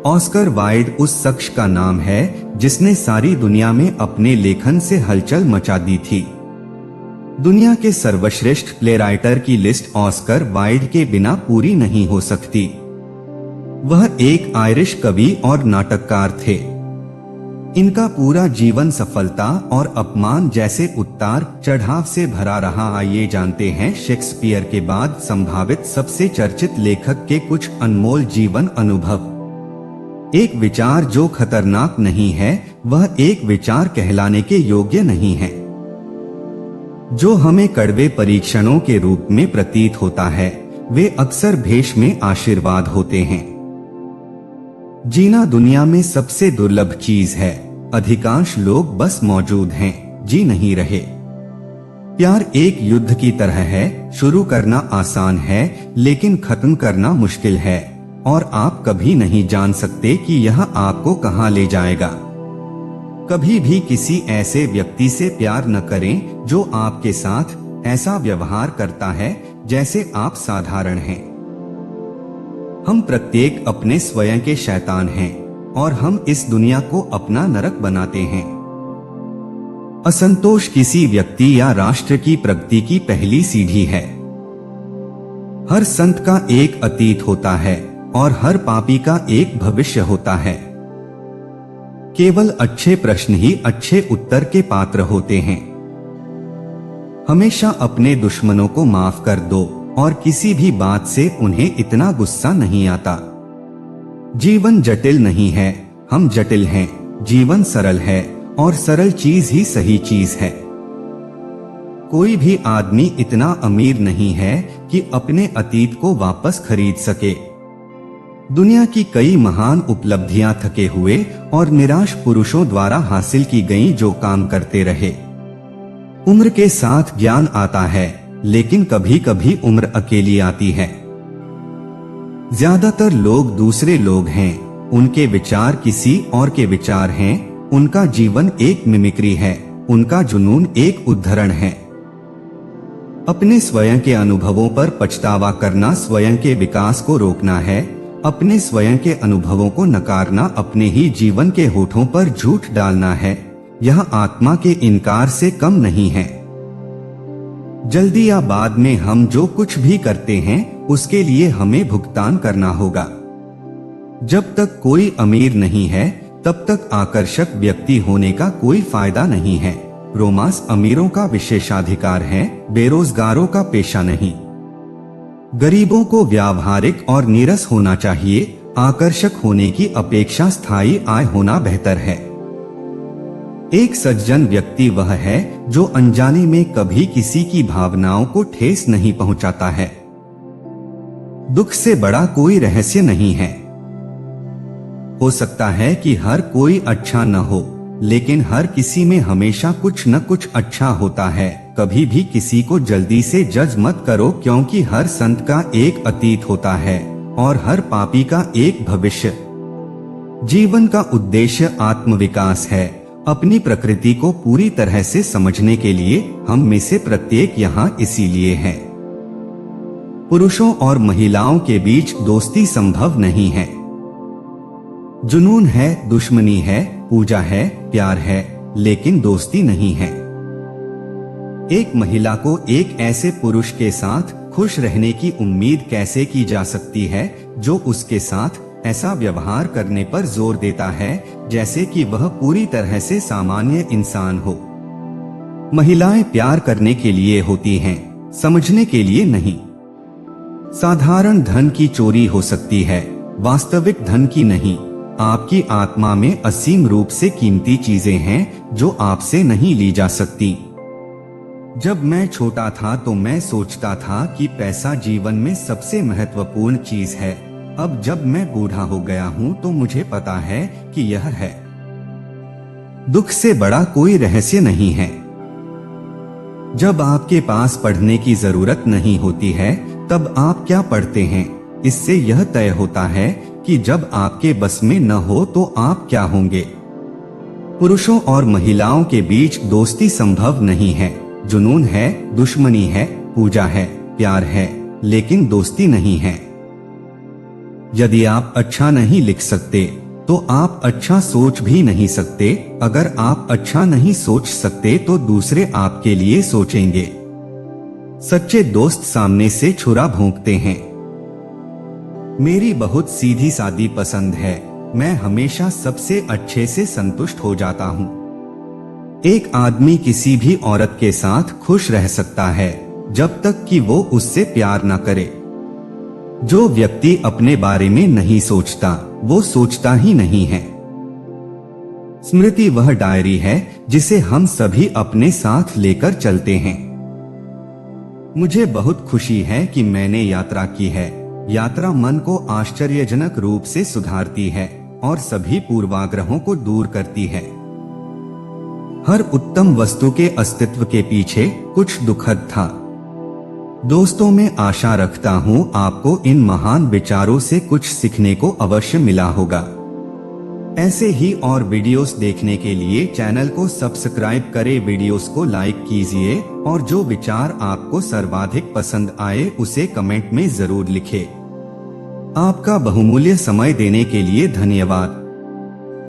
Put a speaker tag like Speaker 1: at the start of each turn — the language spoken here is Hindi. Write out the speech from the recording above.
Speaker 1: ऑस्कर वाइल्ड उस शख्स का नाम है जिसने सारी दुनिया में अपने लेखन से हलचल मचा दी थी। दुनिया के सर्वश्रेष्ठ प्लेराइटर की लिस्ट ऑस्कर वाइल्ड के बिना पूरी नहीं हो सकती। वह एक आयरिश कवि और नाटककार थे। इनका पूरा जीवन सफलता और अपमान जैसे उतार चढ़ाव से भरा रहा। आइए जानते हैं शेक्सपियर के बाद संभावित सबसे चर्चित लेखक के कुछ अनमोल जीवन अनुभव। एक विचार जो खतरनाक नहीं है वह एक विचार कहलाने के योग्य नहीं है। जो हमें कड़वे परीक्षणों के रूप में प्रतीत होता है वे अक्सर भेष में आशीर्वाद होते हैं। जीना दुनिया में सबसे दुर्लभ चीज है। अधिकांश लोग बस मौजूद हैं, जी नहीं रहे। प्यार एक युद्ध की तरह है, शुरू करना आसान है लेकिन खत्म करना मुश्किल है, और आप कभी नहीं जान सकते कि यह आपको कहां ले जाएगा। कभी भी किसी ऐसे व्यक्ति से प्यार न करें जो आपके साथ ऐसा व्यवहार करता है जैसे आप साधारण हैं। हम प्रत्येक अपने स्वयं के शैतान हैं और हम इस दुनिया को अपना नरक बनाते हैं। असंतोष किसी व्यक्ति या राष्ट्र की प्रगति की पहली सीढ़ी है। हर संत का एक अतीत होता है और हर पापी का एक भविष्य होता है। केवल अच्छे प्रश्न ही अच्छे उत्तर के पात्र होते हैं। हमेशा अपने दुश्मनों को माफ कर दो और किसी भी बात से उन्हें इतना गुस्सा नहीं आता। जीवन जटिल नहीं है, हम जटिल हैं। जीवन सरल है और सरल चीज ही सही चीज है। कोई भी आदमी इतना अमीर नहीं है कि अपने अतीत को वापस खरीद सके। दुनिया की कई महान उपलब्धियां थके हुए और निराश पुरुषों द्वारा हासिल की गईं जो काम करते रहे। उम्र के साथ ज्ञान आता है लेकिन कभी कभी उम्र अकेली आती है। ज्यादातर लोग दूसरे लोग हैं, उनके विचार किसी और के विचार हैं, उनका जीवन एक मिमिक्री है, उनका जुनून एक उद्धरण है। अपने स्वयं के अनुभवों पर पछतावा करना स्वयं के विकास को रोकना है। अपने स्वयं के अनुभवों को नकारना अपने ही जीवन के होठों पर झूठ डालना है। यह आत्मा के इनकार से कम नहीं है। जल्दी या बाद में हम जो कुछ भी करते हैं उसके लिए हमें भुगतान करना होगा। जब तक कोई अमीर नहीं है तब तक आकर्षक व्यक्ति होने का कोई फायदा नहीं है। रोमांस अमीरों का विशेषाधिकार है, बेरोजगारों का पेशा नहीं। गरीबों को व्यावहारिक और नीरस होना चाहिए। आकर्षक होने की अपेक्षा स्थायी आय होना बेहतर है। एक सज्जन व्यक्ति वह है जो अनजाने में कभी किसी की भावनाओं को ठेस नहीं पहुंचाता है। दुख से बड़ा कोई रहस्य नहीं है। हो सकता है कि हर कोई अच्छा न हो, लेकिन हर किसी में हमेशा कुछ न कुछ अच्छा होता है। कभी भी किसी को जल्दी से जज मत करो, क्योंकि हर संत का एक अतीत होता है और हर पापी का एक भविष्य। जीवन का उद्देश्य आत्मविकास है। अपनी प्रकृति को पूरी तरह से समझने के लिए हम में से प्रत्येक यहाँ इसीलिए है। पुरुषों और महिलाओं के बीच दोस्ती संभव नहीं है। जुनून है, दुश्मनी है, पूजा है, प्यार है, लेकिन दोस्ती नहीं है। एक महिला को एक ऐसे पुरुष के साथ खुश रहने की उम्मीद कैसे की जा सकती है जो उसके साथ ऐसा व्यवहार करने पर जोर देता है जैसे कि वह पूरी तरह से सामान्य इंसान हो। महिलाएं प्यार करने के लिए होती हैं, समझने के लिए नहीं। साधारण धन की चोरी हो सकती है, वास्तविक धन की नहीं। आपकी आत्मा में असीम रूप से कीमती चीजें हैं जो आपसे नहीं ली जा सकती। जब मैं छोटा था तो मैं सोचता था कि पैसा जीवन में सबसे महत्वपूर्ण चीज है। अब जब मैं बूढ़ा हो गया हूँ तो मुझे पता है कि यह है। दुख से बड़ा कोई रहस्य नहीं है। जब आपके पास पढ़ने की जरूरत नहीं होती है तब आप क्या पढ़ते हैं? इससे यह तय होता है कि जब आपके बस में न हो तो आप क्या होंगे। पुरुषों और महिलाओं के बीच दोस्ती संभव नहीं है। जुनून है, दुश्मनी है, पूजा है, प्यार है, लेकिन दोस्ती नहीं है। यदि आप अच्छा नहीं लिख सकते तो आप अच्छा सोच भी नहीं सकते। अगर आप अच्छा नहीं सोच सकते तो दूसरे आपके लिए सोचेंगे। सच्चे दोस्त सामने से छुरा भोंकते हैं। मेरी बहुत सीधी सादी पसंद है। मैं हमेशा सबसे अच्छे से संतुष्ट हो जाता हूँ। एक आदमी किसी भी औरत के साथ खुश रह सकता है जब तक कि वो उससे प्यार न करे। जो व्यक्ति अपने बारे में नहीं सोचता वो सोचता ही नहीं है। स्मृति वह डायरी है जिसे हम सभी अपने साथ लेकर चलते हैं। मुझे बहुत खुशी है कि मैंने यात्रा की है। यात्रा मन को आश्चर्यजनक रूप से सुधारती है और सभी पूर्वाग्रहों को दूर करती है। हर उत्तम वस्तु के अस्तित्व के पीछे कुछ दुखद था। दोस्तों, मैं आशा रखता हूँ आपको इन महान विचारों से कुछ सीखने को अवश्य मिला होगा। ऐसे ही और वीडियोस देखने के लिए चैनल को सब्सक्राइब करें, वीडियोस को लाइक कीजिए और जो विचार आपको सर्वाधिक पसंद आए उसे कमेंट में जरूर लिखें। आपका बहुमूल्य समय देने के लिए धन्यवाद।